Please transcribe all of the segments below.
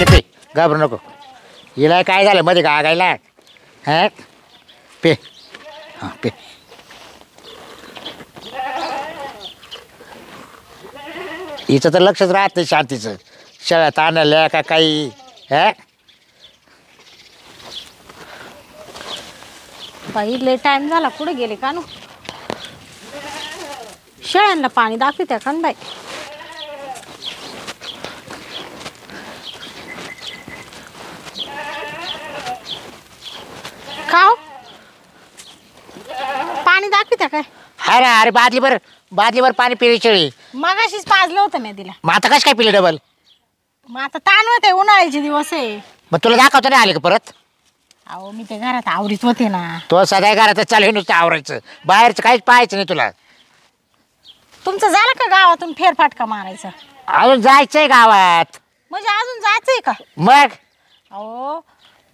पाणी पे घाबरू नको. हिला काय झालं मध्ये गागायला हा पे हां पे. हिचं तर लक्षच राहत नाही शांतीचं शाळेत आणल्या का काही हा. बाई लय टाइम झाला कुठे गेले का नु शेळ्यांना पाणी दाखवित्या का बाई. खाओ पाणी दाखवित्या काय. अरे अरे बादलीवर पाणी पिली शेळी. मगाशीच पाजलं होतं मी तिला. मग आता कसं काय पिले डबल. मग आता ताण होते उन्हाळ्याचे दिवस आहे. मग तुला दाखवता नाही आले का परत. अहो मी ते घरात आवरीत होते ना. तो सध्या घरातच चालू नुसतं आवरायचं बाहेरचं काहीच पाहायचं नाही तुला. तुमचं झालं का गावातून फेरफाटका मारायचा. अजून जायचंय गावात. म्हणजे अजून जायचंय का. मग अहो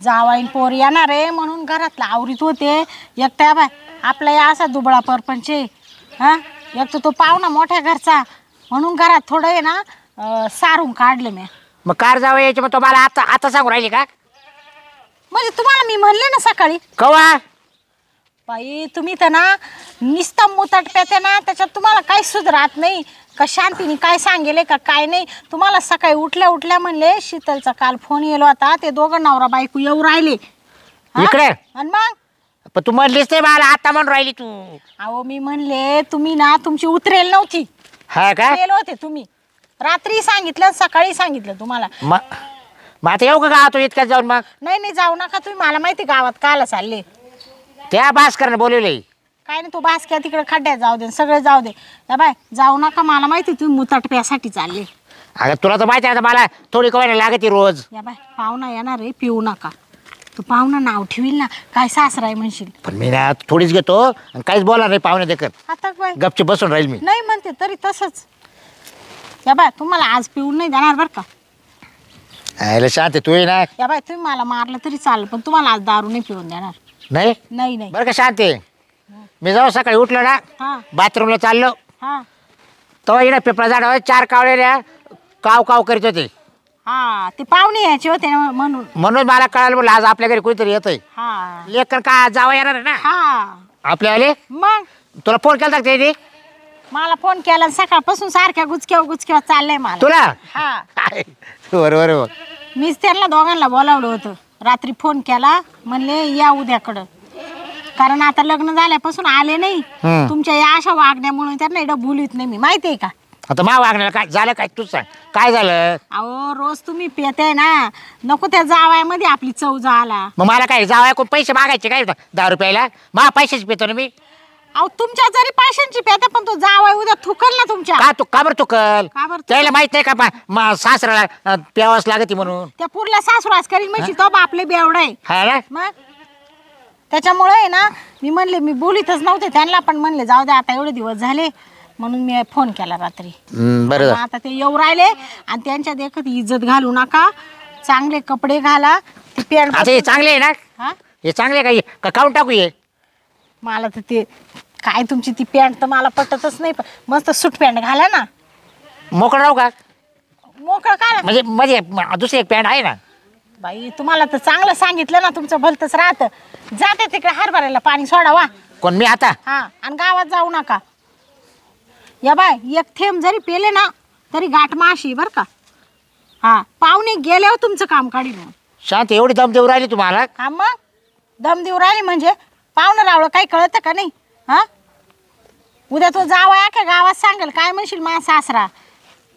जावाईन पोर येणार आहे म्हणून घरातला आवरीत होते. एकट्या बाय आपला या असा दुबळा परपंच आहे हा. एक तर तो पाहुणा मोठ्या घरचा म्हणून घरात थोडं आहे ना सारून काढलं मी. मग कार जावं यायचं मग तो मला आता आता सांगू राहिली का. म्हणजे तुम्हाला मी म्हणले ना सकाळी. कवा बाई तुम्ही तर ना निस्ता मुतट पेते ना त्याच्यात तुम्हाला काही सुधरात नाही का. शांतीने काय सांगेले का काय नाही. तुम्हाला सकाळी उठल्या उठल्या म्हणले शीतलचा काल फोन येलो होता ते दोघं नवरा बायको येऊ राहिले इकडे. आणि मग पण तू म्हणलीस नाही मला आता म्हणून राहिली तू. अहो मी म्हणले तुम्ही ना तुमची उतरेल नव्हती. हा का गेलो होते तुम्ही रात्री सांगितलं सकाळी सांगितलं तुम्हाला. मग आता येऊ का गावात इतक्यात जाऊन. मग नाही नाही जाऊ नका तुम्ही. मला माहिती गावात काला चालले. त्या भास्करनं बोलवले. काय नाही तो बासक्या तिकडे खड्ड्यात जाऊ दे सगळे जाऊ दे. या बाय जाऊ नका. मला माहिती तुम्ही मुतट प्यासाठी चालले. अगं तुला तर माहिती आहे मला थोडी कवायला लागते रोज. या बाय पाहुणा येणार आहे पिऊ नका. तू पाहुणा नाव ठेवील ना काय सासरा आहे म्हणशील. पण मी ना थोडीच घेतो आणि काहीच बोलणार नाही पाहुणे देखत. आता बाय गपचे बसून राहील मी. नाही म्हणते तरी तसंच. या बाय तुम्हाला आज पिऊन नाही देणार बरं का. यायला शांत तू ये ना. या बाय तुम्ही मला मारलं तरी चालेल पण तुम्हाला आज दारू नाही पिऊन देणार. नाही नाही नाही बरं का शांत मी जाऊ सकाळी उठलो ना हां बाथरूमला चाललो हां तेव्हा येणं पेपरा झाडावर 4 कावळे काव काव करीत होते. हां ते पाहुणे यायचे होते ना म्हणून मला कळालं बोल आज आपल्या घरी कोणीतरी येतंय. हां लेकर का जावं येणार आहे ना हां आपल्या आले. मग तुला फोन केला ते मला फोन केला सकाळपासून सारख्या गुचक्या चाललंय मला. तुला हां बरोबर बघ. मीच त्यांना दोघांना बोलावलं होतं. रात्री फोन केला म्हणले या उद्याकडं कारण आता लग्न झाल्यापासून आले नाही. तुमच्या या अशा वागण्यामुळे त्यांना एवढं बोलत नाही मी माहिती आहे का. आता मा वागण्याला काय झालं काय तूच सांग काय झालं. अहो रोज तुम्ही पेताय ना नको त्या जावयामध्ये आपली चव झाला. मग मला काय जावया कोण पैसे मागायचे काय 10 रुपयाला मा पैसेच पेतो ना मी. अहो तुमच्या जरी पैशांची पेता पण तो जावय उद्या थुकल ना तुमच्या. का तू का बरं तुकल का बरं त्याला माहित नाही का सासऱ्याला प्यावाच लागते म्हणून. त्या पुरला सासुरास करील म्हणजे तो बापले बेवडा आहे. हा ना मग त्याच्यामुळे आहे ना मी म्हणले मी बोलीतच नव्हते त्यांना पण म्हणले जाऊ दे आता एवढे दिवस झाले म्हणून मी फोन केला रात्री. बरं आता ते येऊ राहिले आणि त्यांच्या देखत इज्जत घालू नका. चांगले कपडे घाला. ते पॅन्ट आता हे चांगले आहे ना. हा हे चांगले आहे का काढून टाकू ये. मला तर ते काय तुमची ती पॅन्ट तर मला पटतच नाही. मस्त सूट पॅन्ट घाला ना. मोकळं राहू का मोकळं घाला म्हणजे मध्ये दुसरी एक पॅन्ट आहे ना. बाई तुम्हाला तर चांगलं सांगितलं ना तुमचं भलतंच राहतं. जाते तिकडे हरभऱ्याला पाणी सोडावा. कोण मी आता हा आणि गावात जाऊ नका. या बाय एक थेंब जरी पेले ना तरी गाठ माशी बर का. हा पाहुणे गेल्यावर तुमचं काम काढीन. शांत एवढी दम देऊ राहिली तुम्हाला. हा मग दम देऊ राहिली म्हणजे पाहुणं रावलं काही कळतं का नाही. हा उद्या तो जावा अख्या गावात सांगेल काय म्हणशील मा सासरा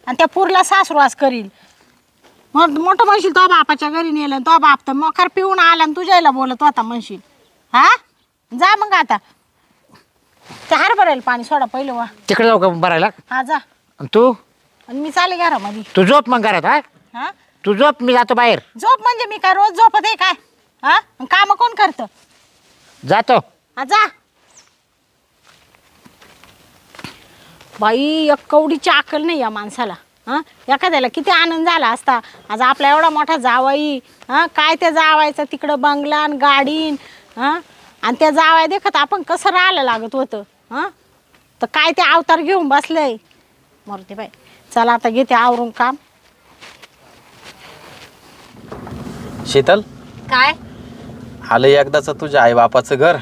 आणि त्या पुरला सासुरास करील. मोठं म्हणशील तो बापाच्या घरी नेलं तो बाप तर मोकार पिऊन आला आणि तुझ्याला बोलत होता म्हणशील. हा जा मग आता ते हरभऱ्याला पाणी सोडा पहिलं वा. तिकडे जाऊ का भरायला. हा जा तू आणि मी चाले घरामध्ये. तू झोप मग घरात. हा हा तू झोप मी जातो बाहेर. झोप म्हणजे मी काय रोज झोपत आहे काय. हा काम कोण करतं. जातो. हा जा बाई एक कवडीची अक्कल नाही या माणसाला. हां एखाद्याला किती आनंद झाला असता आज आपला एवढा मोठा जावाई. हां काय त्या जावायचं तिकडं बंगलान गाडीन. हां आणि त्या जावाय देखत आपण कसं राहायला लागत होतं. हां तर काय ते अवतार घेऊन बसलंय. मरते बाई चला आता घेते आवरून काम. शीतल, काय? आलं एकदाच तुझ्या आई बापाचं घर.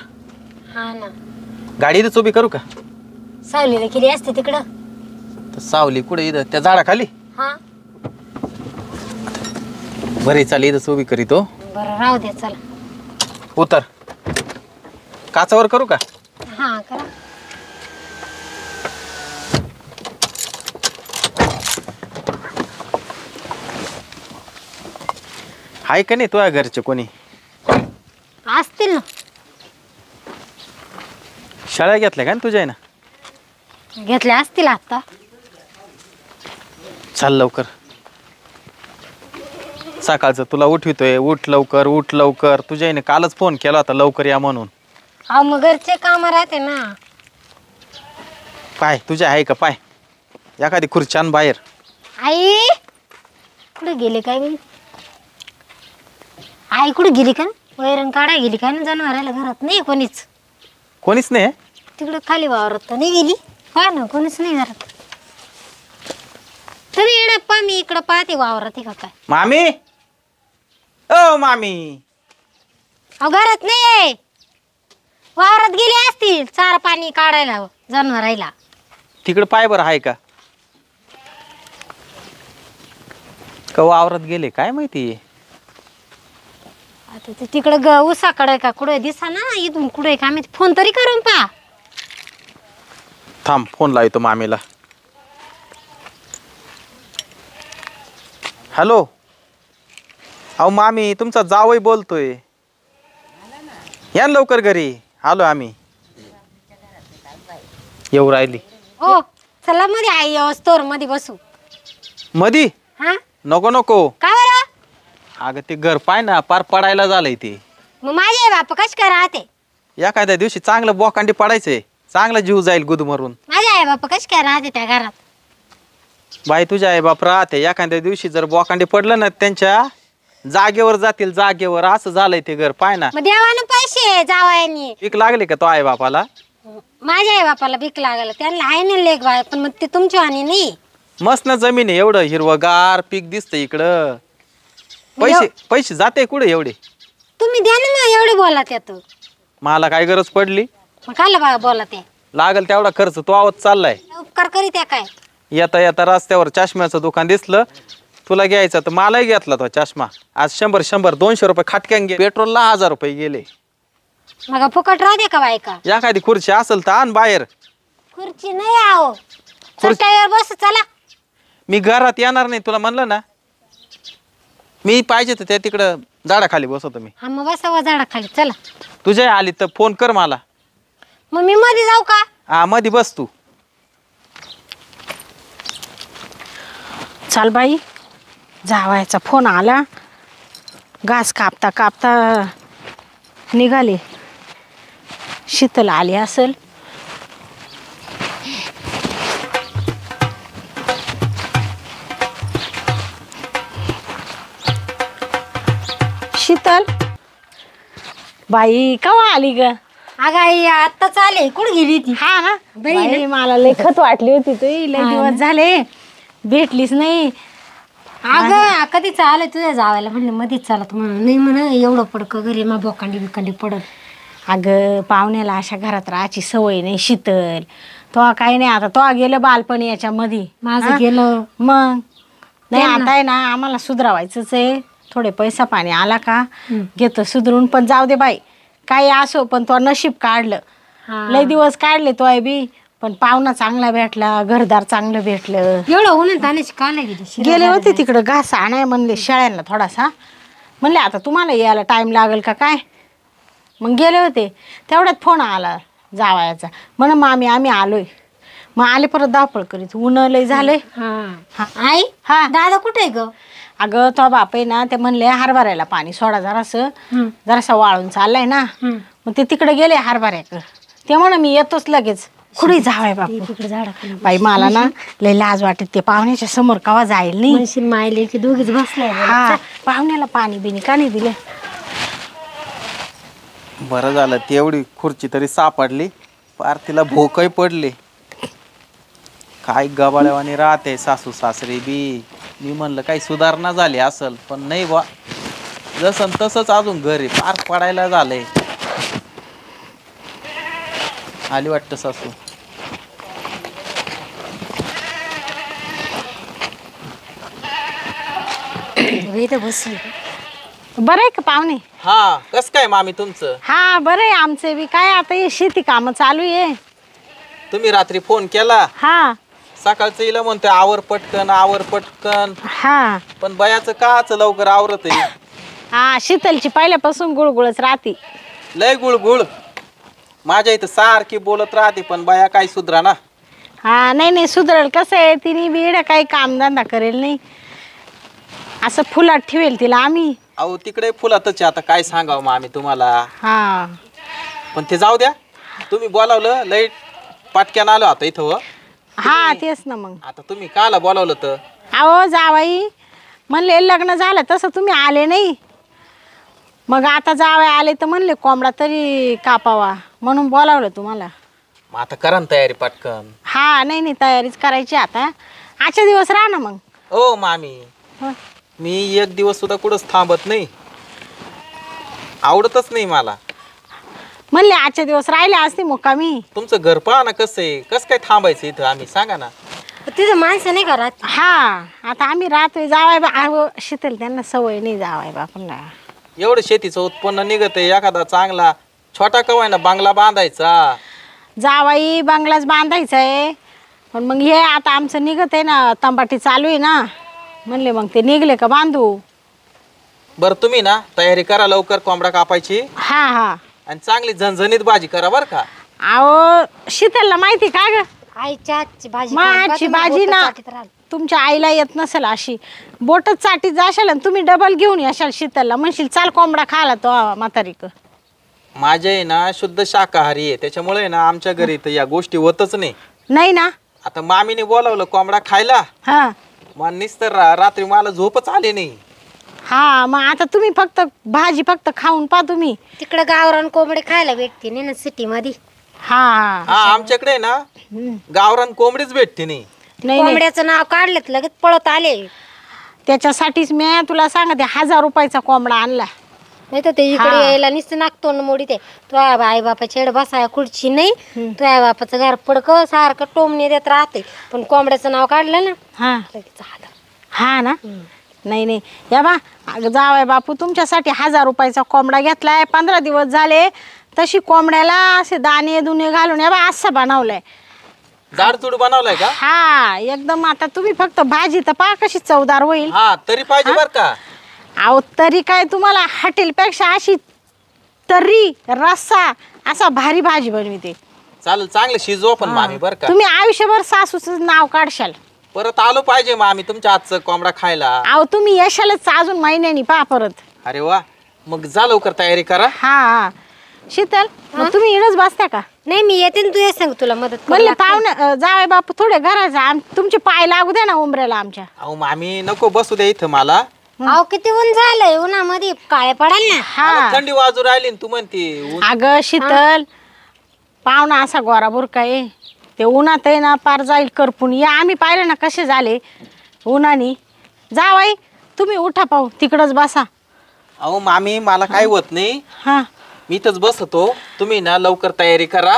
हा ना, गाडी इथंच उभी करू का? सावलीला केली असते तिकडं. तर सावली कुठे इथं त्या झाडाखाली? हा बरे चाल, इथंच उभी करीतो. बरं राहू दे, चला. उतर. काचावर करू का? हा करा. आहे का नाही तुझ्या घरचे कोणी? असतील ना. शाळा घेतल्या का तुझ्या ना? घेतले असतील आता. चाल लवकर. सकाळचं तुला उठवितोय, उठ लवकर उठ लवकर. तुझ्या आईने कालच फोन केला होता लवकर या म्हणून. अहो मग घरचे काम राहते ना. पाय तुझ्या आहे का? पाय एखादी खुर्च्यान बाहेर. आई कुठे गेली काय मी? आई कुठे गेली का? वैरण काढाय गेली काय ना? जनावराला घरात नाही कोणीच. कोणीच नाही? तिकडे खाली वावरत तर नाही गेली. हा ना, कोणीच नाही घरात. तरी येडप्पा मी इकडं पाहते वावरत आहे का काय. मामी, ओ मामी. अहो घरात नाही आहे. वावरात गेली असतील चारा पाणी काढायला जनावरायला. तिकडं पाय बरं आहे का? का वावरात गेले काय माहिती. आता ते तिकडं उसाकडे का कुठे दिसा ना. इथून कुठे का माहिती. फोन तरी करून पहा. थांब फोन लावतो मामीला. हॅलो. अहो मामी, तुमचा जावई बोलतोय. या ना लवकर घरी. आलो आम्ही. येऊ राहिली. हो चला मध्ये आई स्टोर मध्ये बसू. मधी हा नको नको. काय बरं? अगं ते घर पाय ना, पार पडायला झालंय ते. मग माझे आई बाप कश काय राहते? एखाद्या दिवशी चांगलं बोकांडी पडायचंय. चांगला जीव जाईल गुदमरून. माझे आई बाप कश काय राहते त्या घरात? बाई तुझ्या आई बाप राहते. एखाद्या दिवशी जर बोकांडी पडलं ना, त्यांच्या जागेवर जातील. जागेवर असं झालंय ते घर पाय ना. मग देवानं पैसे जावायनी. पीक लागले का तो आई बापाला? माझ्या आई बापाला भीक लागल. त्यांना आहे ना लेख बाय, पण मग ते तुमच्या आणि नाही. मस्त ना जमीन आहे. एवढं हिरवगार पीक दिसतं इकडं. पैसे जाते कुठे एवढे? तुम्ही द्या ना मग. एवढे बोला त्यात. मला काय गरज पडली? मग काला बा बोला ते. लागल तेवढा खर्च तो आवत चाललाय. उपकार करीत आहे काय? येता येता रस्त्यावर चष्म्याचं दुकान दिसलं तुला घ्यायचं तर मलाही घेतला तो चष्मा. आज 100 200 रुपये खाटक्यान गे. पेट्रोलला 1000 रुपये गेले. मग फुकट राहते का बायका? एखादी खुर्ची असेल तर आण बाहेर. खुर्ची नाही आहो. चटईवर बस चला. मी घरात येणार नाही तुला म्हणलं ना. मी पाहिजे तर त्या तिकडं झाडाखाली बसवतो मी. हा मग बसावा झाडाखाली चला. तुझ्या आली तर फोन कर मला. मग मी मध्ये जाऊ का? हा मध्ये बस तू. चाल बाई, जावायचा फोन आला. घास कापता कापता निघाले. शीतल आली असेल. शीतल बाई केव्हा आली ग? अगं आई आत्ताच आले. कुठे गेली ती? हा ना बाई बाई, मला लय खत वाटली होती. तू लय दिवस झाले भेटलीच नाही. अगं कधी चालय तुझ्या जावायला म्हणलं मध्येच चाला. तुम्हाला नाही म्हणा एवढं पडकं घरी मग बोकांडी बिकांडी पडत. अगं पाहुण्याला अशा घरात राहायची सवय नाही शीतल. तो काही नाही. आता तो गेलं बालपणी याच्यामध्ये. माझं गेलं. मग नाही आता आहे ना, आम्हाला सुधरावायचंच आहे. थोडे पैसा पाणी आला का घेतो सुधरून. पण जाऊ दे बाई, काही असो पण तो नशीब काढलं. लय दिवस काढले तो आहे बी. पण पाहुणा चांगला भेटला, घरदार चांगलं भेटलं. एवढं उन्हात आणायची का नाही गेली? गेले होते तिकडं घास आणाय म्हणले शेळ्यांना थोडासा. म्हणले आता तुम्हाला यायला टाइम लागेल का काय. मग गेले होते तेवढ्यात फोन आला जावायचा. म्हण मामी आम्ही आलोय. मग आले परत धावपळ करीत. ऊन लय झाले. आई हा दादा कुठे आहे ग? अगं तो बाप आहे ना, ते म्हणले हरभऱ्याला पाणी सोडा जरासं वाळून चाललाय ना. मग ते तिकडे गेले हरभऱ्याकडं. ते म्हण मी येतोच लगेच. कुठे जावाय बापू तिकडे झाडा बाई, मला ना लय लाज वाटत. ते पाहुण्याच्या समोर कवा जाईल नाही. मायले की दोघीच बसलाय. हा पाहुण्याला पाणी बिनी का नाही दिले? बरं झालं तेवढी खुर्ची तरी सापडली. पार तिला भोकही पडली. काय गबाळ्यावानी राहते सासू सासरे बी. मी म्हणलं काही सुधारणा झाली असल पण नाही बा. जसं तसंच अजून घर आहे पार पडायला झालंय. आली वाटतं सासू. इथं बसली. बरं आहे का पाहुणे? हा कस काय मामी तुमचं? हा बरं आहे आमचे बी. काय आता हे शेती कामं चालू आहे. तुम्ही रात्री फोन केला हा सकाळचं हिला म्हणते आवर पटकन आवर पटकन, हा पण बयाचं काच लवकर आवरत आहे. हा शीतलची पहिल्यापासून गुळगुळच राहते. लय गुळगुळ. माझ्या इथं सारखी बोलत राहते पण बया काही सुधरा ना. हा नाही नाही सुधरल. कसं आहे तिने बीड काही कामधंदा करेल नाही, असं फुलात ठेवेल तिला आम्ही. अहो तिकडे फुलातच आहे, आता काय सांगावं मामी तुम्हाला. हा पण ते जाऊ द्या, तुम्ही बोलावलं लय पाटक्यान आलो आता इथं. हा तेच ना. मग आता तुम्ही काला बोलावलं तर? अहो जावाई म्हणले लग्न झालं तसं तुम्ही आले नाही. मग आता जावाई आले तर म्हणले कोंबडा तरी कापावा म्हणून बोलावलं तुम्हाला. मग आता करा ना तयारी पटकन. हा नाही नाही तयारीच करायची आता. आजच्या दिवस राहा ना मग. ओ मामी हं. मी एक दिवस सुद्धा कुठंच थांबत नाही, आवडतच नाही मला. म्हणले आजच्या दिवस राहिले असते मुक्कामी. तुमचं घर पहा ना कसं आहे, कसं काय थांबायचं इथं आम्ही सांगा ना. तिथं माणसं नाही घरात. हा आता आम्ही राहतोय. जावाय बा शीतल त्यांना सवय नाही जावाय बापूंना. एवढं शेतीचं उत्पन्न निघत आहे, एखादा चांगला छोटा कवाय ना बांगला बांधायचा. जावाई बंगलाच बांधायचा आहे, पण मग हे आता आमचं निघत आहे ना, तंबाटी चालू आहे ना, म्हणले मग ते निघले का बांधू. बरं तुम्ही ना तयारी करा लवकर कोंबडा कापायची हा हा आणि चांगली झणझणीत भाजी करा बरं का. अहो शीतलला माहिती का ग, आईच्या हातची भाजी मग खाऊन आजची पाहतो, भाजी बोटं ना चाटीत राहिली. तुमच्या आईला येत नसेल अशी. बोटच चाटीत जाशाल आणि तुम्ही डबल घेऊन येशाल शीतलला. म्हणशील चाल कोंबडा खाला तो म्हातारीक. माझे आहे ना शुद्ध शाकाहारी आहे, त्याच्यामुळे ना आमच्या घरी तर या गोष्टी होतच नाही. नाही ना. आता मामीने बोलावलं कोंबडा खायला, हा मग नुसतं रात्री मला झोपच आली नाही. हा मग आता तुम्ही फक्त भाजी फक्त खाऊन पा तुम्ही. तिकडं गावरान कोंबडे खायला भेटते नाही ना सिटी मध्ये. हा हा आमच्याकडे ना हम्म. गावरान कोंबडीच भेटते नाही. नाही नाही कोंबड्याचं नाव काढलं तर लगेच पळत आले. त्याच्यासाठीच मी तुला सांगते 1000 रुपयाचा कोंबडा आणला. नाही तर ते इकडे हा. यायला नुसतं नागतोंड मोडी ते. तुझ्या आई बापाची एड बसाया खुर्ची नाही, तुझ्या आई बापाचं घर पडक सारखं टोमणे देत राहते. पण कोंबड्याचं नाव काढलं ना हा लगेच झालं. हा ना. नाही नाही या बा जावाय बापू तुमच्यासाठी 1000 रुपयाचा कोंबडा घेतलाय. 15 दिवस झाले तशी कोंबड्याला असे दाणे दुने घालून या बा असा बनवलाय. जाडचूड बनवलाय का? हा एकदम. आता तुम्ही फक्त भाजी तर पहा कशी चवदार होईल. हा तरी पाहिजे बर का. अहो तरी काय तुम्हाला हॉटेलपेक्षा अशी तर्री रस्सा असा भारी भाजी बनविते. चालेल चांगलं शिजवा पण मामी बर का. तुम्ही आयुष्यभर सासूचं नाव काढशाल. परत आलो पाहिजे मामी तुमच्या हातचं कोंबडा खायला. अहो तुम्ही यशालच अजून महिन्यानी पहा परत. अरे वा मग जा लवकर तयारी करा. हा हा शीतल मग तुम्ही इडच बसता का? नाही मी येते ना, तू ये सांग तुला मदत करू म्हणले लागते. पाहुणे जावे बापू थोडे घराचा तुमचे पाय लागू द्या ना उंबऱ्याला आमच्या. अहो मामी नको बसू द्या इथं मला. अहो किती ऊन झालंय, उन्हामध्ये काळे पडाल ना. मला हा थंडी वाजू राहिली न तू म्हणते ऊन. अगं शीतल पाहुणा असा गोरा बुरका आहे, ते उन्हात आहे ना पार जाईल करपून. या आम्ही पाहिलं ना कसे झाले उन्हानी. जावाई तुम्ही उठा पाहू तिकडच बसा. अहो मामी मला काय होत नाही, हा मी इथंच बसतो. तुम्ही ना लवकर तयारी करा.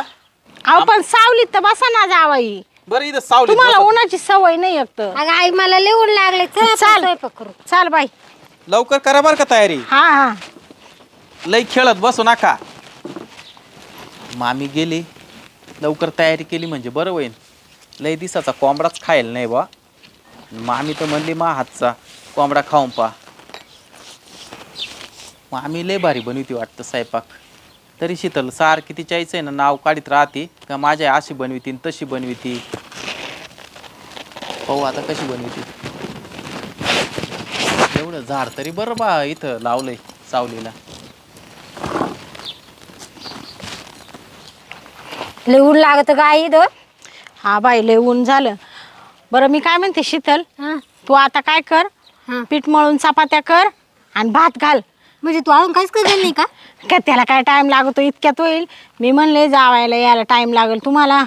अहो पण सावलीत तर बसा ना जावाई. बरं इथं सावलीत तुम्हाला बसा. उन्हाची सवय नाही एकतर. अगं आई मला लय ऊन लागले. चल आपण चाल. स्वयंपाक करू. चाल बाई. लवकर करा बरं का तयारी. हा हा लई खेळत बसू नका. मामी गेली लवकर तयारी केली म्हणजे बरं होईल. लई दिसाचा कोंबडाच खायला नाही बा. मामी तर म्हणली मा हातचा कोंबडा खाऊन पा. मामी लय भारी बनवती वाटतं स्वयंपाक. तरी शीतल सारखी तिच्या आईचं आहे ना नाव काढीत राहते का माझ्या अशी बनविती तशी बनविती. पाहू आता कशी बनविती. एवढं झाड तरी बरं बा इथं लावलंय सावलीला. लय ऊन लागत गाई द. हा बाई लय ऊन झालं. बरं मी काय म्हणते शीतल, हा तू आता काय कर, हा. पीठ मळून चपात्या कर आणि भात घाल. म्हणजे तू अजून काहीच करेल नाही का? का त्याला काय टाइम लागतो इतक्यात होईल. मी म्हणले जावायला यायला टाइम लागेल तुम्हाला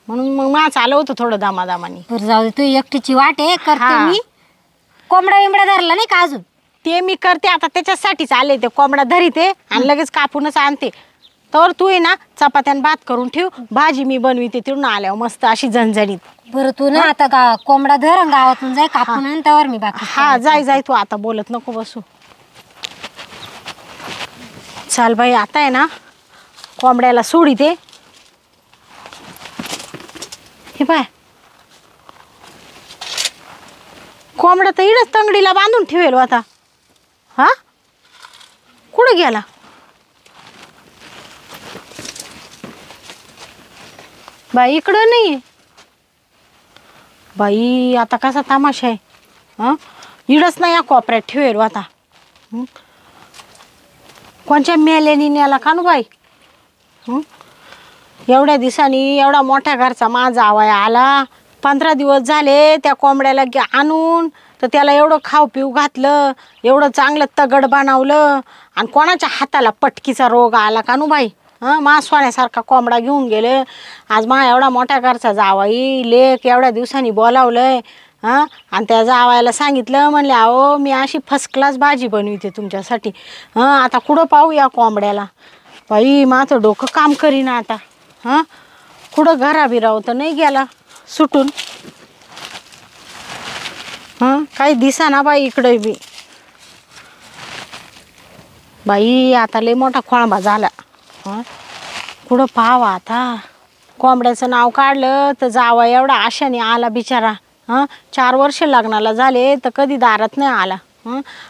म्हणून मग माझं आलं होतं थोडं दामादामानी. बरं जाऊ दे, तू एकटीची वाट आहे करते हा. मी. कोंबडा बिंबडा धरला नाही का अजून? ते मी करते आता, त्याच्यासाठीच आले. ते कोंबडा धरीते आणि लगेच कापूनच आणते. तर तू आहे ना चपात्यान भात करून ठेव, भाजी मी बनविते तिकडून आल्यावर मस्त अशी झणझणीत. बरं तू ना आता कोंबडा धर आणि गावातून जाय कापून आण, त्यावर मी बाकी हा जाय तू आता, बोलत नको बसू. चाल बाई, आता आहे ना कोंबड्याला सोडी दे. हे बाय, कोंबडा तर इडच तंगडीला बांधून ठेवेल आता. हा कुठं गेला? बाई इकडं नाही. बाई आता कसा तमाशा आहे. हा इडच नाही या कोपऱ्यात ठेवेल आता. कोणच्या मेल्यानी नेला कानू बाई. एवढ्या दिवसांनी एवढा मोठ्या घरचा माझा आवाय आला. 15 दिवस झाले त्या कोंबड्याला आणून, तर त्याला एवढं खाऊ पिऊ घातलं, एवढं चांगलं तगड बनवलं, आणि कोणाच्या हाताला पटकीचा रोग आला कानू बाई. मा सोन्यासारखा कोंबडा घेऊन गेले. आज मा एवढा मोठ्या घरचा जावाई लेक एवढ्या दिवसांनी बोलावलंय. आणि त्या जावायला सांगितलं, म्हणले अहो मी अशी फर्स्ट क्लास भाजी बनविते तुमच्यासाठी. आता कुठं पाहू या कोंबड्याला. बाई माझं डोकं काम करीना आता. कुठं घराबिराव तर नाही गेला सुटून. काही दिसाना बाई इकडे बी. बाई आता लय मोठा खोळंबा झाला. कुठं पाहावा आता. कोंबड्याचं नाव काढलं तर जावा एवढा आशाने आला बिचारा. 4 वर्ष लग्नाला झाले तर कधी दारात नाही आला.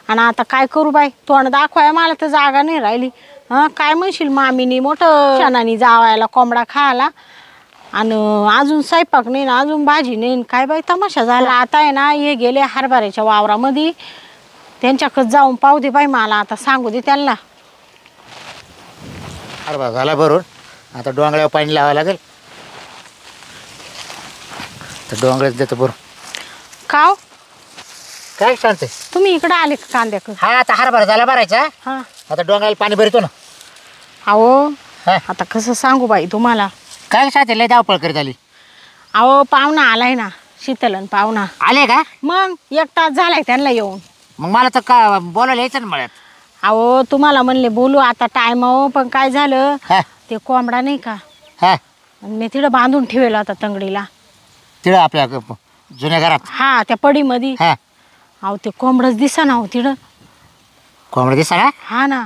आणि आता काय करू बाई, तोंड दाखवाय मला तर जागा नाही राहिली. काय म्हणशील मामीनी मोठं क्षणाने जावायला कोंबडा खायला, आणि अजून स्वयंपाक नाही ना, अजून भाजी नाही. काय बाई तमाशा झाला. आता आहे ना हे गेले हरभऱ्याच्या वावरामध्ये, त्यांच्याकडे जाऊन पाहू दे बाई मला. आता सांगू दे त्यांना. हरभरा झाला भरून, आता डोंगळ्यावर पाणी लावावं लागेल. तर डोंगळ्यात देतो भरून. काव काय सांगते तुम्ही इकडे आले का कांद्याकडे? हा आता हरभरा झाला भरायचा, हा आता डोंगळ्याला पाणी भरतो ना. अहो हा आता कसं सांगू बाई तुम्हाला. काय सांगते लय धावपळ करीत आली. अहो पाहुणा आलाय ना, शीतलन पाहुणा. आले का? मग 1 तास झालाय त्यांना येऊन. मग मला तर का बोलायला यायचं ना मळ्यात. अहो तुम्हाला म्हणले बोलू आता टाइम. पण काय झालं, हा ते कोंबडा नाही का, हा मी तिकडं बांधून ठेवला होता तंगडीला. तिळं आपल्या जुन्या घरात. हा त्या पडीमध्ये. हा अहो ते कोंबडच दिसा ना हो तिकडं. कोंबडा दिसा ना. हा ना.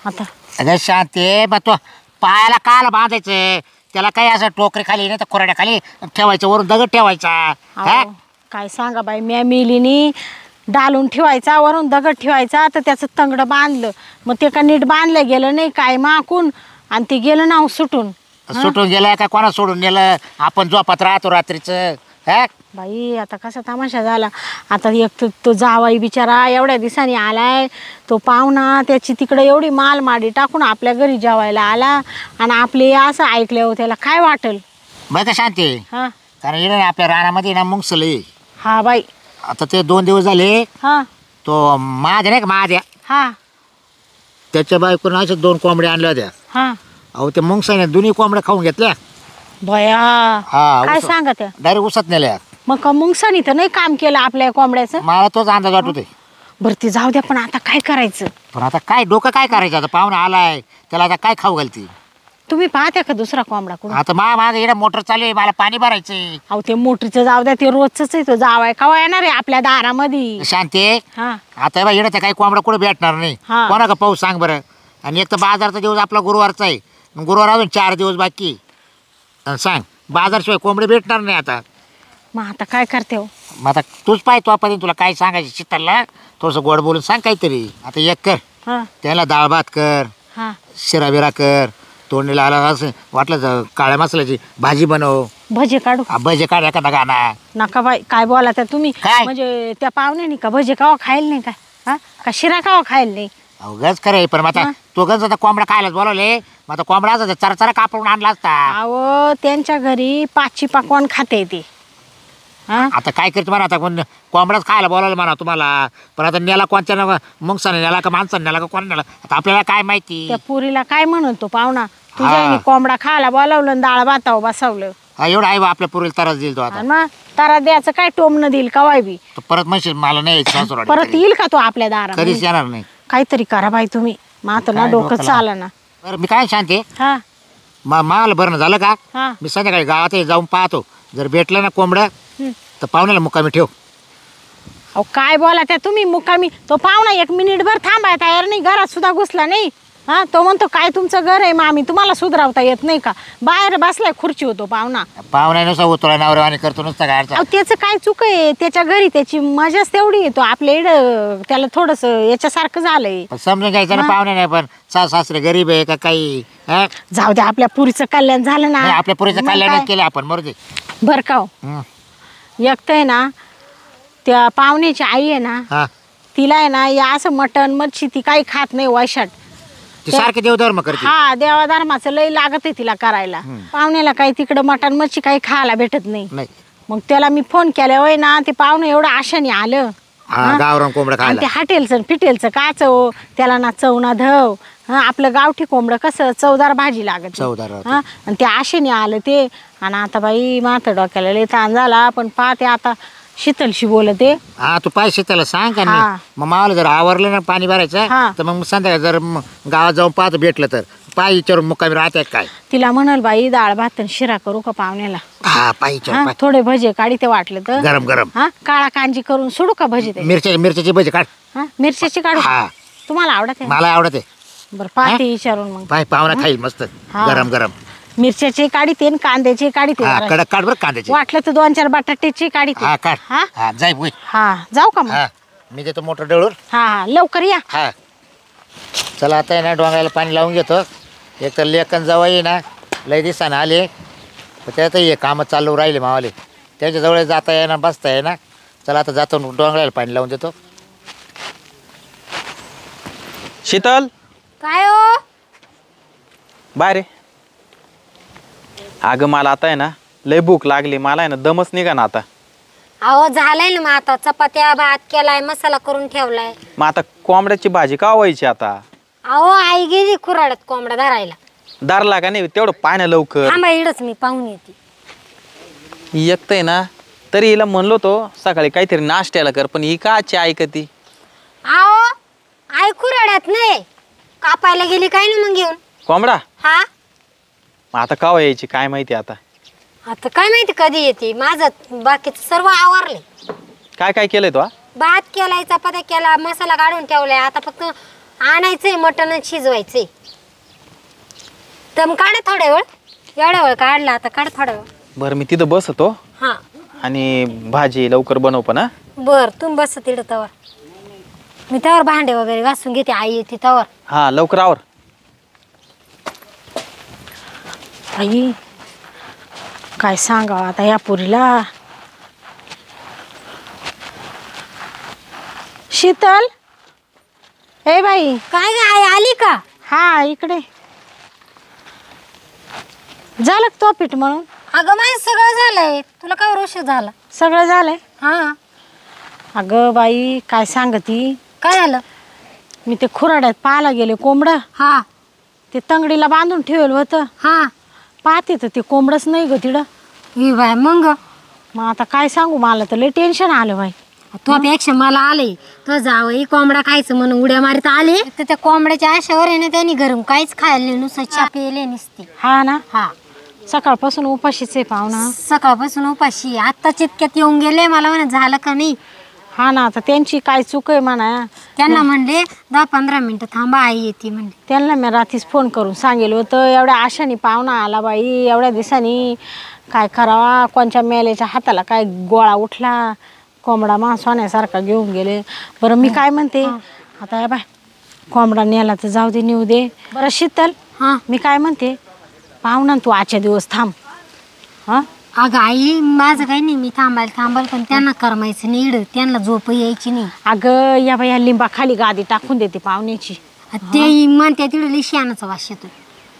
आता अगं शांती, मग तो पायाला काल बांधायचं, त्याला काही असं टोकरी खाली नाही तर कोरड्या खाली ठेवायचं, वरून दगड ठेवायचा. हा अहो काय सांगा बाई, म्या मिलीनी डालून ठेवायचा, वरून दगड ठेवायचा, तर त्याचं तंगडं बांधलं. मग ते का नीट बांधलं गेलं नाही काय माकून, आणि ते गेलं ना सुटून. सुटून गेलं का कोणा सोडून नेलं, आपण झोपात राहतो रात्रीचं. हा बाई आता कसा तमाशा झाला. आता एक तो जावाई बिचारा एवढ्या दिवसांनी आलाय, तो पाहुणा त्याची तिकडे एवढी मालमाडी टाकून आपल्या घरी जेवायला आला, आणि आपले असं ऐकल्यावर त्याला काय वाटेल. बघ का शांती, हा कारण इकडे आपल्या रानामध्ये ना मुंगसले. हा बाई. आता ते 2 दिवस झाले, हा तो महाद्या नाही का महाद्या, हा त्याच्या बायकोनं अशा 2 कोंबड्या आणल्या होत्या. हा अहो ते मुंगसाने दोन्ही कोंबड्या खाऊन घेतल्या. बया हा काय सांगा त्या. डायरेक्ट उसत नेल्या. मग का मुंगसानी तर नाही काम केलं आपल्या कोंबड्याचं. मला तोच अंदाज वाटतोय. बरं ते जाऊ द्या, पण आता काय करायचं. पण आता काय डोकं काय करायचं, आता पाहुणा आलाय त्याला आता काय खाऊ घालती. तुम्ही पाहत्या का दुसरा कोंबडा कुठं? आता माझं इकडे मोटर चालू आहे, मला पाणी भरायचंय. अहो ते मोटरीचं जाऊ द्या, ते रोजच आहे. तो जावाय कवा येणार आहे आपल्या दारामध्ये. शांती, हा आता इकडे तर काही कोंबडा कुठे भेटणार नाही. हा. कोणा का पाऊस सांग बरं. आणि एक तर बाजारचा दिवस आपला गुरुवारचा आहे, गुरुवार अजून 4 दिवस बाकी. आणि सांग बाजारशिवाय कोंबडे भेटणार नाही आता. मग आता काय करते हो. मग आता तूच पाहिजे, तोपर्यंत तुला काय सांगायचं चित्तरला थोडंसं गोड बोलून सांग काहीतरी. आता एक कर, हा त्याला डाळ भात कर, हा शिरा बिरा कर, तोंडीला आला असं वाटलं तर काळ्या मसाल्याची भाजी बनव, भजे काढू. भजे काढ एखादा गाणा. नका बाई काय बोला त्या तुम्ही. काय? म्हणजे त्या पाहुण्यानी का भजे कावा खायला नाही काय, हा का शिरा कावा खायला नाही. अहो गज खरं आहे, पण मग आता तो गज आता कोंबडा खायलाच बोलवले. मग आता कोंबडा असं चरचरा कापडून आणला असता. अहो त्यांच्या घरी 5ची पकवान खाते ते. हा आता काय करतो म्हणा, आता कोण कोंबडाच खायला बोलावलं म्हणा तुम्हाला. पण आता नेला कोणत्या मुंगसाने नेला का माणसाने नेला का कोण नेला, आता आपल्याला काय माहिती. त्या पुरीला काय म्हणत तो पाहुणा, हा. तुझ्या कोंबडा खायला बोलावलं आणि डाळ भातावर बसवलं. हा एवढा आहे बा आपल्या पुरीला त्रास देईल तो आता. आणि मग तारा द्यायचं काय टोमणं देईल कवाय बी तो परत म्हणशील मला नाही यायचं सासूरवाडी परत कधी. येईल का तो आपल्या दारा कधीच येणार नाही. काहीतरी करा बाई तुम्ही मात ना काय डोकं डोकं चाला ना. बरं मी काय शांती हा मला बरं झालं का हा मी संध्याकाळी गावात जाऊन पाहतो जर भेटलं ना कोंबड्या हं. तर पाहुण्याला मुक्कामी ठेव. अहो काय बोला त्या तुम्ही मुक्कामी तो पाहुणा 1 मिनिटभर थांबाय तयार नाही घरात सुद्धा घुसला नाही. हा तो म्हणतो काय तुमचं घर आहे मामी तुम्हाला सुधरावता येत नाही का बाहेर बसलाय खुर्ची होतो पाहुणा. पाहुण्यानुसार उतरा नवऱ्यावानी करतो नुसतं गाडचा. अहो त्याचं काय चुक आहे त्याच्या घरी त्याची मजाच तेवढी येतो आपल्या इकडं त्याला थोडस याच्यासारखं झालंय. समजून घ्यायचं ना पाहुणे नाही पण सासरे गरीब आहे का काही हा? जाऊ द्या आपल्या पुरीचं कल्याण झालं नाही, ना. आपल्या पुरीचं मग कल्याण काय? केलं आपण मरू दे. बरं का हो. हं. एक तर आहे ना त्या पाहुण्याची आई आहे ना हा तिला आहे ना या असं मटण मच्छी ती काही खात नाही वैशाट. ती सारखे देवधर्म करते. हा देवा धर्माचं लय लागत आहे तिला करायला. पाहुण्याला काही तिकडं मटण मच्छी काही खायला भेटत नाही. नाही मग त्याला मी फोन केला होय ना ते पाहुणं एवढं आशाने आलं हा गावरान कोंबडं आणि ते खायला. हॉटेलचं पिटेलचं का चव त्याला ना चव ना धव. हा आपलं गावठी कोंबडं कसं चवदार भाजी लागत चवदार राहते. हा आणि ते आशेने आलं ते. आणि आता बाई माझं डोक्याला लय ताण झाला पण पाहते आता शीतलशी बोलते. हा तू पैसे त्याला सांग का हा. नाही मग मावाला जर आवरलं ना पाणी भरायचं हा. तर मग संध्याकाळी जर गावात जाऊन पाहतो भेटलं तर पाय विचारून मुक्कामी राहते काय. तिला म्हणाल बाई डाळ भात आणि शिरा करू का पाहुण्याला. हा पाय विचार हा थोडे भजे काढी ते वाटले तर गरम गरम हा काळा कांजी करून सोडू का भजी ते. मिरच्याची भजी काढ. हा मिरच्याची काढू हा. तुम्हाला आवडत आहे मला आवडते. बरं पाहते विचारून मग. पाय पाहुणा खाईल मस्त हा. गरम गरम. मिरच्याची काढीते आणि कांद्याची काढीते हा जरा. कडक काढ बरं कांद्याची. वाटलं तर 2-4 बटाट्याची काढीते. हा काढ. हा हा जाय बोय. हा जाऊ का मग. हा मी देतो मोटर डळून. हा हा लवकर या. हा चला आता आहे ना डोंगराला पाणी लावून घेतो. एक तर लेखन जवळ ना लय दिवसानं आले तर त्यात हे कामं चालू राहिले मावाले त्यांच्याजवळ जाता येणार बसता येणार. चला आता जातो डोंगराला पाणी लावून देतो. शीतल काय हो बाय रे. अगं मला आता आहे ना लय भूक लागली मला आहे ना दमच निघा ना आता. अहो झालंय ना मग आता चपात्या भात केलाय मसाला करून ठेवलाय. मग आता कोंबड्याची भाजी का व्हायची आता. अहो आई गेली खुराड्यात कोंबडा धरायला. दारला का नाही तेवढं पाण्या लवकर. थांबा इडच मी पाहून येते. एकतंय ना तरी हिला म्हणलो तो सकाळी काहीतरी नाश्त्याला कर पण ही का आजची ऐकती. अहो आई खुराड्यात नाही कापायला गेली काय ना मग घेऊन. कोंबडा हा मग आता का यायची काय माहिती आता. आता काय माहिती कधी येते माझं बाकीचं सर्व आवरले. काय काय केलंय तो. भात केलाय चपात्या केला मसाला काढून ठेवलाय आता फक्त आणायचंय मटण शिजवायचंय. दम काढा थोड्या वेळ एवढ्या वेळ काढला आता काढ थोड्या वेळ. बरं मी तिथं बसतो हा आणि भाजी लवकर बनव पण हा. बर तुम्ही बस तिथं तवर मी त्यावर भांडे वगैरे घासून घेते आई येते तवर. हा लवकर आवर. आई काय सांगावं आता या पुरीला. शीतल ए बाई. काय ग आई आली का. हा इकडे झालं का तो पीठ म्हणून. अगं माझं सगळं झालंय तुला काय उशीर झाला. सगळं झालंय. हा अगं बाई काय सांगती. काय झालं. मी ते खुराड्यात पाहायला गेले कोंबडं हा ते तंगडीला बांधून ठेवलं होतं. हा पाहते तर ते कोंबडंच नाही ग तिडं. ही बाय मग मग आता काय सांगू मला तर लय टेन्शन आलं बाई. तुझ्यापेक्षा मला आले तो जावई कोंबडा खायचं म्हणून उड्या मारित आले तर त्या कोंबड्याच्या आशावर आहे ना त्यांनी घरून काहीच खायला नाही नुसतं चहा प्यायले नसते. हा ना हा सकाळपासून उपाशीच आहे पाहुणा. सकाळपासून उपाशी आत्ताच इतक्यात येऊन गेले मला म्हणा झालं का नाही. हा ना आता त्यांची काय चूक आहे म्हणा. त्यांना म्हणले 10-15 मिनिटं थांबा आई येते म्हणले. त्यांना मी रात्रीच फोन करून सांगितलं होतं एवढ्या आशाने पाहुणा आला बाई एवढ्या दिवसांनी काय करावा कोणच्या मेल्याच्या हाताला काय गोळा उठला कोंबडा सोन्यासारखा घेऊन गेले. बरं मी काय म्हणते आता या बाय कोंबडा नेला तर जाऊ दे नेऊ दे. बरं शीतल हा मी काय म्हणते पाहुणा तू आजच्या दिवस थांब. हा अगं आई माझं काही नाही मी थांबाल पण त्यांना करमायचं नाही इड त्यांना झोप यायची नाही. अगं या बाई या लिंबाखाली गादी टाकून देते पाहुण्याची. ते म्हणते तिकडे शियानाचा वास येतो.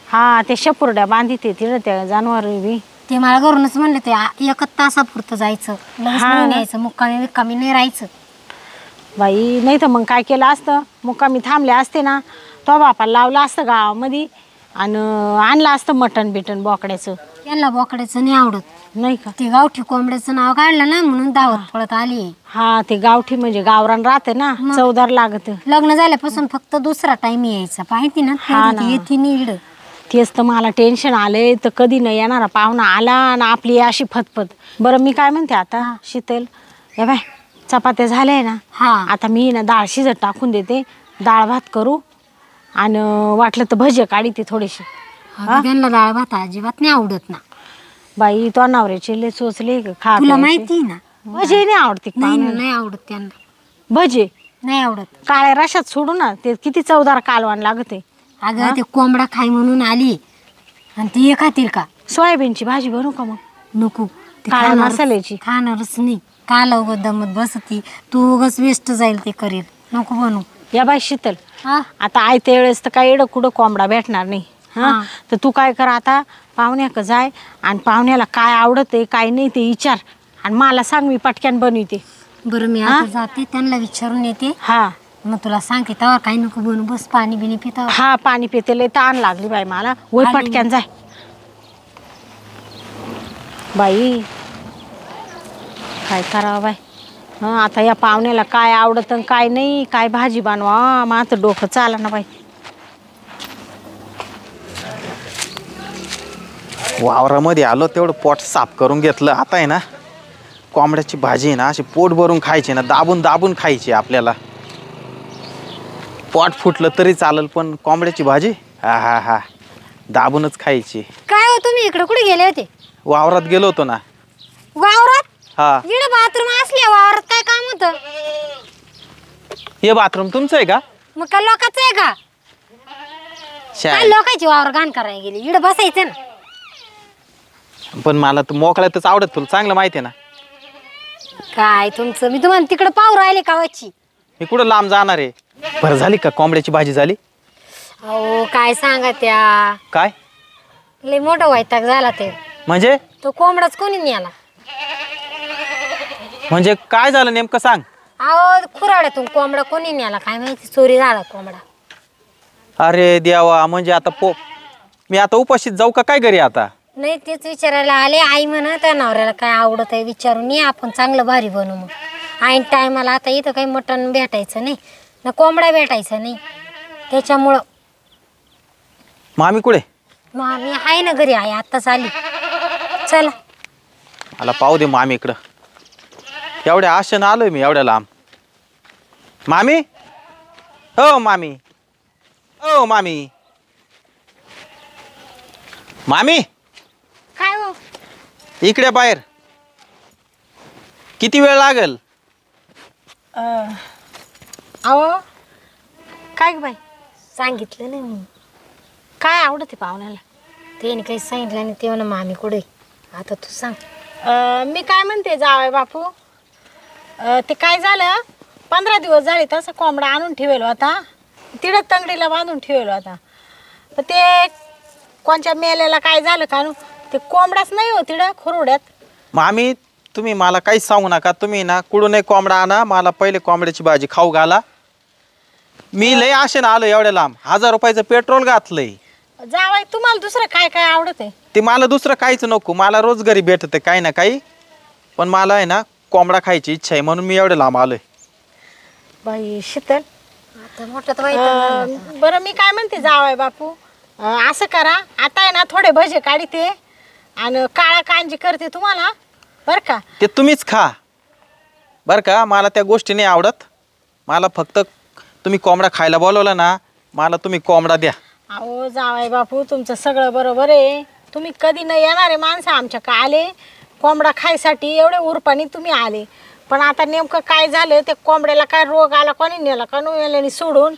हा ते शपुरड्या बांधिते तिथं त्या जनावर बी. ते मला घरूनच म्हणले ते 1 तासापुरतं जायचं लगेच हा निघून ना. यायचं मुक्कामी नाही राहायचं. बाई नाही तर मग काय केलं असतं मुक्कामी थांबले असते ना तो बापाला लावलं असतं गावामध्ये आणि आणलं असतं मटण बिटन बोकड्याचं. त्यांना बोकड्याचं नाही आवडत. नाही का? ते गावठी कोंबड्याचं नाव काढलं ना म्हणून धावत पळत आली. हा ते गावठी म्हणजे गावरान राहते ना, चवदार लागत. लग्न झाल्यापासून फक्त दुसरा टाइम यायचा पाहिजे ना, येते नाही इकडं. तेच तर मला टेन्शन आले, तर कधी नाही येणारा पाहुणा आला आणि आपली अशी फतफत. बरं मी काय म्हणते आता शीतल, या बाय चपात्या झाल्या ना, हा आता मी ना डाळ शिजत टाकून देते, डाळ भात करू आणि वाटलं तर भजे काढी ते थोडेसे. त्यांना डाळ भात अजिबात नाही आवडत ना. बाई तो नवऱ्याचे लय चोचले खा. तुला माहिती ना, भजे नाही आवडते नाही नाही आवडत त्यांना. भजे नाही आवडत. काळ्या रशात सोडू ना, ते किती चवदार कालवान लागते. अगं ते कोंबडा खाय म्हणून आली आणि ती हे खातील का? सोयाबीनची भाजी बनवू का मग? नको, ते काळ्या खाणारच- मसाल्याची. खाणारच नाही. काल उगत दमत बसती तू, उगच वेस्ट जाईल ते करेल. नको बनू. या बाई शीतल, हा आता आयत्या वेळेस तर काय एवढं कुठं कोंबडा भेटणार नाही. हा तर तू काय कर, आता पाहुण्याक जाय आणि पाहुण्याला काय आवडत आहे काय नाही ते विचार आणि मला सांग, मी पटक्यान बनविते. बरं मी आता जाते, त्यांना विचारून येते. हा मग तुला सांगते तेव्हा काही नको बनू, बस पाणी बिणी पिता. हा पाणी पिते, लय ताण लागली बाई मला. वय पटक्यान जाय बाई, काय करावं बाई. हा आता या पाहुण्याला काय आवडत आणि काय नाही, काय भाजी बनवा, माझं डोकं चाला ना बाई. वावरामध्ये आलो तेवढं पोट साफ करून घेतलं. आता आहे ना कोंबड्याची भाजी आहे ना अशी पोट भरून खायची ना, दाबून दाबून खायची. आपल्याला पोट फुटलं तरी चालेल, पण कोंबड्याची भाजी हा हा हा दाबूनच खायची. काय हो तुम्ही इकडे कुठे गेले होते? वावरात गेलो होतो ना. वावरात? हा, इकडे बाथरूम असले वावरात काय काम होतं? हे बाथरूम तुमचं आहे का? मग काय लोकांचं आहे का? काय लोकांची वावर घाण करायला गेली? इकडे बसायचं ना. पण मला तर मोकळ्यातच आवडत, तुला चांगलं माहिती आहे ना. काय तुमचं, मी तुम्हाला तिकडे पाहू राहिले कावाची. मी कुठं लांब जाणार आहे. बरं झाली का कोंबड्याची भाजी झाली? अहो काय सांगा त्या, काय लय मोठा वैताग झाला ते. म्हणजे तो कोंबडाच कोणी नेला. म्हणजे काय झालं नेमकं सांग. अहो खुराड्यातून कोंबडा कोणी नेला काय माहिती, चोरी झाला कोंबडा. अरे देवा, म्हणजे आता मी आता उपाशीत जाऊ का काय घरी आता? नाही तेच विचारायला आले. आई म्हणा त्या नवऱ्याला काय आवडत आहे विचारून ये, आपण चांगलं भारी बनवू. मग ऐन टायमाला आता इथं काही मटण भेटायचं नाही ना, कोंबडा भेटायचा नाही, त्याच्यामुळं मामी कुठे? मग मी आहे ना घरी, आहे आत्ताच आली. चला मला पाहू दे मामी इकडं. एवढ्या आशेनं आलोय मी एवढ्या लांब. मामी, हो मामी, हो मामी, मामी काय हो? इकडे बाहेर. किती वेळ लागेल? अहो काय ग बाई, सांगितलं नाही मी. काय आवडते पाहुण्याला? त्याने काही सांगितलं नाही. ते म्हणा मामी कुठे, आता तू सांग. मी काय म्हणते जावई बापू, ते काय झालं, 15 दिवस झाले तसा कोंबडा आणून ठेवलो होता, तिकडं तंगडीला बांधून ठेवलो होता. पण ते कोणच्या मेल्याला काय झालं का ते कोंबडाच नाही हो तिकडं खुरड्यात. मामी तुम्ही मला काहीच सांगू नका. तुम्ही ना कुठूनही कोंबडा आणा, मला पहिले कोंबड्याची भाजी खाऊ घाला. मी लय आशेनं आलो एवढ्या लांब. 1000 रुपयाचं पेट्रोल घातलंय. जावई तुम्हाला दुसरं काय काय आवडत आहे? ते मला दुसरं काहीच नको, मला रोज घरी भेटत काही ना काही, पण मला आहे ना कोंबडा खायची इच्छा आहे म्हणून मी एवढं लांब आलोय. बाई शीतल, आता मोठं तर बरं मी काय म्हणते जावई बापू, असं करा आता आहे ना थोडे भजे काढते आणि काळा कांजी करते तुम्हाला, बरं का? ते तुम्हीच खा बरं का. मला त्या गोष्टी नाही आवडत. मला फक्त तुम्ही कोंबडा खायला बोलवलं ना, मला तुम्ही कोंबडा द्या. अहो जावई बापू तुमचं सगळं बरोबर आहे, तुम्ही कधी नाही येणारे माणसं आमच्या का आले कोंबडा खायसाठी, एवढे उरपानी तुम्ही आले. पण आता नेमकं काय झालं, ते कोंबड्याला काय रोग आला, कोणी नेला का नेल्याने सोडून,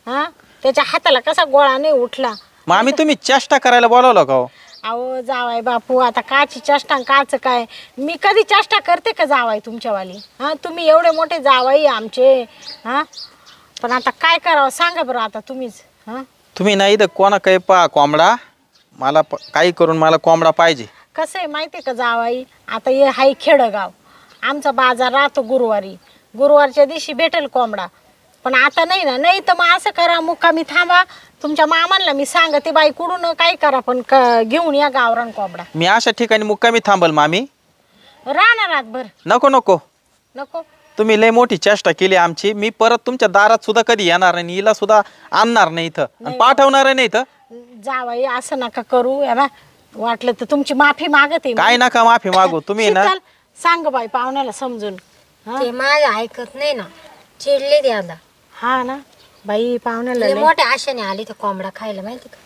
हां त्याच्या हाताला कसा गोळा नाही उठला. मग आम्ही तुम्ही चेष्टा करायला बोलावलं का हो? अहो जावाई बापू आता काची चेष्टा काचं काय, मी कधी चेष्टा करते का जावाई तुमच्यावाली? हां तुम्ही एवढे मोठे जावाई आमचे, हां पण आता काय करावं सांगा बरं आता तुम्हीच. हां तुम्ही नाही तर कोणा काही पा कोंबडा, मला काही करून मला कोंबडा पाहिजे. कसं आहे माहिती आहे का जावाई, आता हे हाय खेडगाव, आमचा बाजार राहतो गुरुवारी, गुरुवारच्या दिवशी भेटेल कोंबडा. पण आता नाही ना, नाही तर मग असं करा मुक्कामी थांबा, तुमच्या मामांना मी सांगते बाई कुठून काय करा पण घेऊन या गावरान कोंबडा. मी अशा ठिकाणी मुक्कामी थांबल मामी. राहणार रातभर. नको नको, नको तुम्ही लय मोठी चेष्टा केली आमची. मी परत तुमच्या दारात सुद्धा कधी येणार नाही, हिला सुद्धा आणणार नाही इथं आणि पाठवणार नाही इथं. जावाई असं नका करू या ना. वाटलं तर तुमची माफी मागते. काय नका माफी मागू तुम्ही ना. शीतल, सांग बाई पाहुण्याला समजून. ते माझं ऐकत नाही ना, चिडले ते आता. हा ना बाई पाहुण्याला लय लय- मोठ्या आशेने आली तर कोंबडा खायला माहिती का.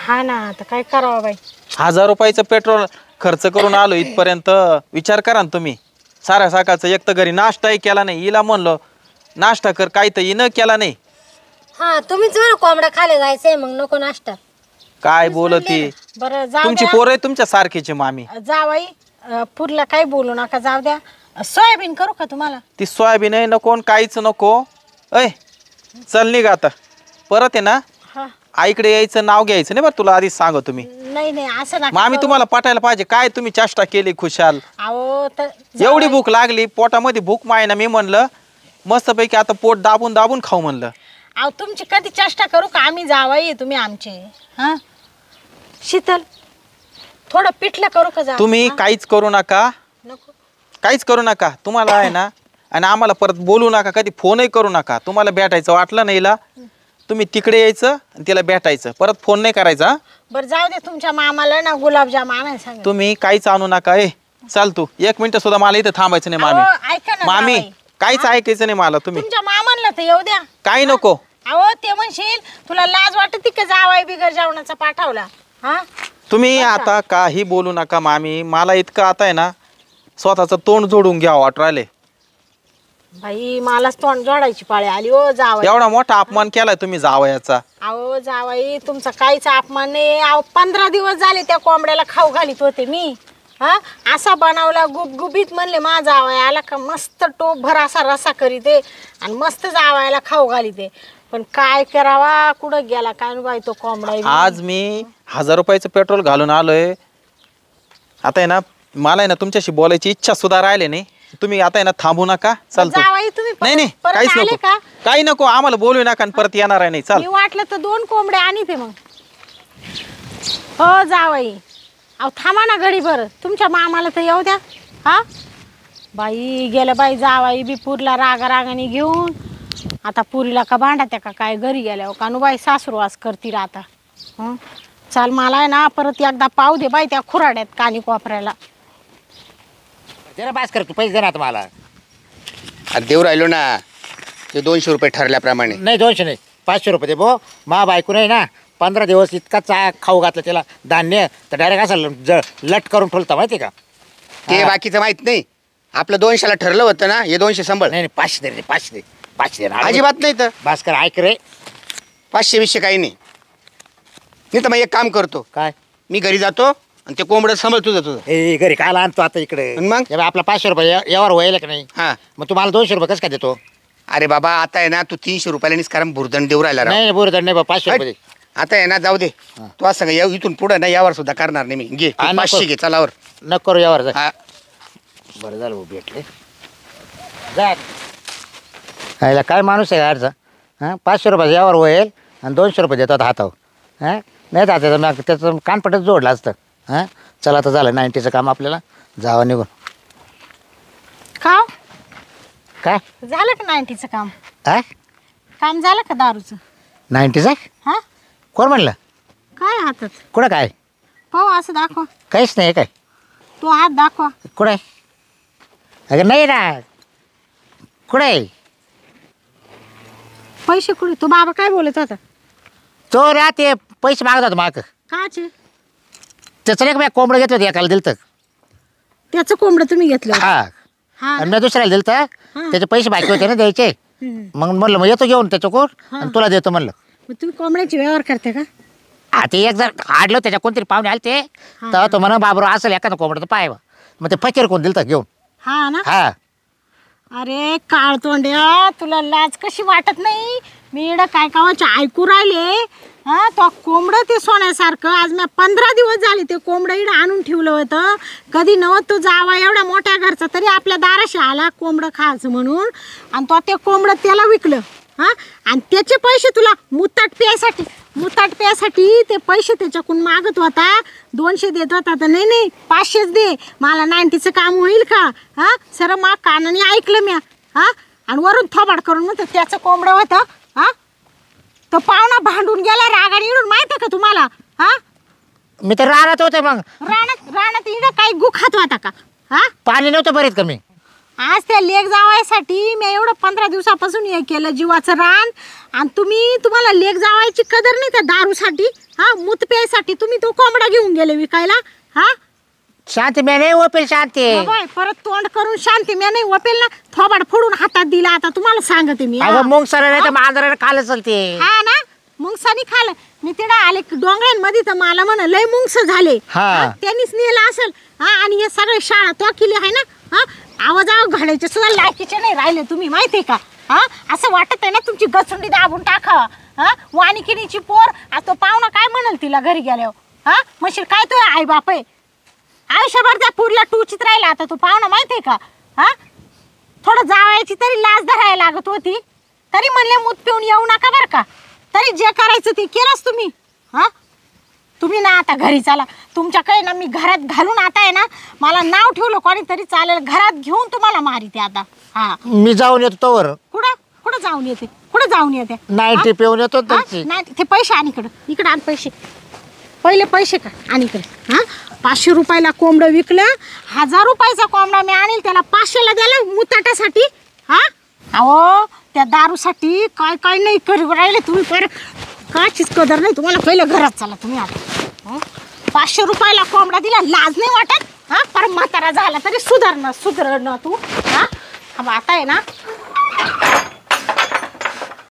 हा ना आता काय करावं बाई. 1000 रुपयाचं पेट्रोल खर्च करून आलो इथपर्यंत. विचार करा ना तुम्ही. साऱ्या सकाळचं एक तर घरी नाश्ताही केला नाही. हिला म्हणलं नाश्ता कर, काही तर हिनं केला नाही. हा तुम्हीच बरं कोंबडा खायला जायचंय मग नको नाश्ता. काय बोलती. बरं जाऊ तुमची द्या. पोरं तुमच्या सारखीची मामी. जावाई पुरला काही बोलू नका, जाऊ द्या. सोयाबीन करू का तुम्हाला? ती सोयाबीन आहे नको आणि काहीच नको. ऐ चल निघ आता. परत आहे ना हा आईकडे यायचं नाव घ्यायचं नाही बरं, तुला आधीच सांगतो तुम्ही. नाही नाही असं नका मामी करू. तुम्हाला पटायला पाहिजे. काय तुम्ही चेष्टा केली खुशाल. अहो तर एवढी भूक लागली पोटामध्ये, भूक माय ना. मी म्हणलं मस्तपैकी आता पोट दाबून दाबून खाऊ म्हणलं. अहो तुमची कधी चेष्टा करू का? आम्ही जावाई तुम्ही आमचे. हा शीतल थोडं पिठलं करू का? जा तुम्ही काहीच करू नका, नको. काहीच करू नका. तुम्हाला आहे ना आणि आम्हाला परत बोलू नका, कधी फोनही करू नका. तुम्हाला भेटायचं वाटलं नाही हिला, तुम्ही तिकडे यायचं आणि तिला भेटायचं. परत फोन नाही करायचा. बरं जाऊ दे, तुमच्या मामाला ना गुलाबजाम आणायला सांगा. तुम्ही काहीच आणू नका. ए चाल तू 1 मिनिट सुद्धा मला इथं थांबायचं नाही मामी. अहो, ऐका ना मामी जावई. काहीच ऐकायचं नाही मला. तुम्ही तुमच्या मामांना तर येऊ द्या. काही नको. अहो ते म्हणशील तुला लाज वाटते का जावाई बिगर जेवणाचा पाठवला? हा तुम्ही आता काही बोलू नका मामी. मला इतकं आता आहे ना स्वतःचं तोंड जोडून घ्या वाट राहिले. बाई मलाच तोंड जोडायची पाळी आली ओ जावाई. एवढा मोठा अपमान केलाय तुम्ही जावयाचा. अहो जावाई तुमचा काहीच अपमान नाही. अहो 15 दिवस झाले त्या कोंबड्याला खाऊ घालीत होते मी. हा असा बनवला गुबगुबीत म्हणले मा जावयाला का मस्त टोप भर असा रसा करीते आणि मस्त जावयाला खाऊ घालीते. पण काय करावा, कुठं गेला काय बाई तो कोंबडा. आज मी 1000 रुपयाचं पेट्रोल घालून आलोय. आता आहे ना मला आहे ना तुमच्याशी बोलायची इच्छा सुद्धा राहिली नाही. तुम्ही आता आहे ना थांबू नका. चालतो. जावाई तुम्ही नाही नाही परत काहीच आले नको, का? काही नको. आम्हाला बोलू नका आणि परत येणार आहे नाही. चाल. मी वाटलं तर 2 कोंबड्या आणि ते मग. हो जावाई अहो थांबा ना घडी भर. तुमच्या मामाला तर येऊ द्या. हा बाई गेलं बाई जावाई बी पुरला रागारागाने घेऊन. आता पुरीला का भांडा त्या का काय घरी गेल्यावर कानू बाई सासुरवास करतील आता. हं चाल मला आहे ना परत एकदा पाव दे बाई त्या खुराड्यात कानी कोपऱ्याला. जरा बास कर तू, पैसे दे ना आता मला. अरे देऊ राहिलो ना. ते 200 रुपये ठरल्याप्रमाणे. नाही 200 नाही 500 रुपये दे भो. मा बायको नाही ना 15 दिवस इतका खाऊ घातलं त्याला धान्य, तर डायरेक्ट असं लट करून ठेवलं माहिती का. ते बाकीचं माहित नाही. आपलं 200ला ठरलं होतं ना. हे 200 संभळ. नाही 500 दे 500 दे 500 दे. अजिबात नाही तर. भास्कर ऐक रे. 500-200 काही नाही. नाही तर मग एक काम करतो, काय मी घरी जातो आणि ते कोंबडं संभळ तुझं. ए घरी काल आणतो आता इकडे. आणि मग? हे बघ, आपला 500 रुपये यावर व्हायला की नाही. हा मग तुम्हाला 200 रुपये कसं काय देतो. अरे बाबा आता आहे ना तू 300 रुपयाला कारण भुर्दंड देऊ राहिला राव. नाही बोरदंड नाही 500 रुपये दे. आता आहे ना जाऊ दे. तू असं का इथून पुढे ना यावर सुद्धा करणार नाही मी. घे तू हा, नको. 500 घे चलावर. नको करू यावर जा. हा बरं झालं भाऊ भेटले. जा यायला काय माणूस आहे यारचा. हां 500 रुपये यावर होईल आणि 200 रुपये देतात हातावर. हां नाही जात मग त्याचं कानपटच जोडलं असतं. हां चला आता झालं 90चं काम आपल्याला जावं निघून. का काय झालं का 90चं काम? हां काम झालं का दारूचं? 90चं हा कोण म्हणलं. काय हातात कुठं काय पाहू असं दाखवा. काहीच नाही काय. तो हात दाखवा. कुठं आहे. अगं नाही ना कुठं आहे. पैसे कुठे? तो बाबा काय बोलत होता? तो राहते पैसे मागत होता माग. काचे? त्याचं नाही का मी कोंबडं घेतलं होतं एकाला दिलं तर. त्याचं कोंबडं तुम्ही घेतलं? हा हा आणि मी दुसऱ्याला दिलं तर त्याचे पैसे बाकी होते ना द्यायचे. मग म्हणलं मग येतो घेऊन त्याच्याकडून आणि तुला देतो म्हणलं. मग तुम्ही कोंबड्याची व्यवहार करते का? आता एक जर आडलं त्याच्या कोणतरी पाहुणे आले ते तेव्हा तो म्हणा बाबरो असेल एखादा कोंबडं तर पाहावं. मग ते फकीर कोण दिलं तर घेऊन. हा ना. हा अरे काळ तोंड्या तुला लाज कशी वाटत नाही? मी इकडं काय कावाचे ऐकू राहिले. हा तो कोंबडं ते सोन्यासारखं आज मी 15 दिवस झाले ते कोंबडं इकडं आणून ठेवलं होतं. कधी नव्हतं तो जावा एवढ्या मोठ्या घरचा तरी आपल्या दाराशी आला कोंबडं खायचं म्हणून आणि तो ते कोंबडं त्याला विकलं. हा आणि त्याचे पैसे तुला मुताट प्यायसाठी मुताट प्यासाठी ते पैसे त्याच्याकडून मागत होता, 200 देत होता. तर नाही 500 दे, मला 90चं काम होईल का? हा सर मग कानाने ऐकलं म्या. हा आणि वरून थोबाड करून म्हणतो त्याचं कोंबडं होतं. हा तो पाहुणा भांडून गेला रागाने इडून, माहिती का तुम्हाला? हा मी तर राहत होते, मग रानात इडं काही गुखात होता का? हा पाणी नव्हतं भरीत का मी? आज त्या लेक जावायसाठी मी एवढं 15 दिवसापासून हे केलं जीवाचं रान, आणि तुम्हाला लेक जावायची कदर नाही त्या दारूसाठी. हा मूत प्यायसाठी तुम्ही तो कोंबडा घेऊन गेले विकायला. हा शांती मी नाही ओपेल शांती. बाबा, परत तोंड करून शांती मी नाही वपेल ना, थोबाड फोडून हातात दिला. आता तुम्हाला सांगते मी. अगं मुंग सर नाही तर मांजराने खाल्लं चलते. हा ना, मुंगसानी खाल्लं. मी तिला आले डोंगरांमध्ये तर मला म्हण लय मुंगस झाले. हा. त्यांनीच नेलं असेल. हा आणि हे सगळे शाळा तो केली आहे ना. हा आवाज घालायचे सुद्धा लायकीचे नाही राहिले तुम्ही, माहितीये का? हा असं वाटत आहे ना तुमची गचुंडी दाबून टाकावा. हा वानिकिनीची पोर, आता तो पाहुणा काय म्हणाल तिला घरी गेल्यावर? हा म्हणशील काय तो आई बाप आहे? आयुष्यभर त्या पुरला टुचित राहिला आता तो पाहुणा, माहितीये का? हा थोडं जावायची तरी लाज धरायला लागत होती, तरी म्हणले मूत पिऊन येऊ नका बरं का. तरी जे करायचं ते केलंच तुम्ही. हा तुम्ही ना आता घरी चला. तुमच्याकडे ना मी घरात घालून आता आहे ना, मला नाव ठेवलं कोणी तरी चालेल, घरात घेऊन तुम्हाला मारिते आता. हा मी जाऊन येतो तोवर. कुठं जाऊन येते? कुठं जाऊन येते? नाईटी पिऊन येतो त्याची. नाही ते पैसे आण इकडं आण पैसे. पहिले पैसे का आण इकडे. हा 500 रुपयाला कोंबडं विकलं, 1000 रुपयाचा कोंबडा मी आणेल, त्याला 500ला द्याला मुताटासाठी. हा अहो त्या दारूसाठी काय काय नाही करू राहिले तुम्ही. पर काचीच कदर नाही तुम्हाला. पहिलं घरात चला तुम्ही आता. 500 रुपयाला कोंबडा दिला, लाज नाही वाटत? हा पर म्हातारा झाला तरी सुधारणं तू. हा आता आहे ना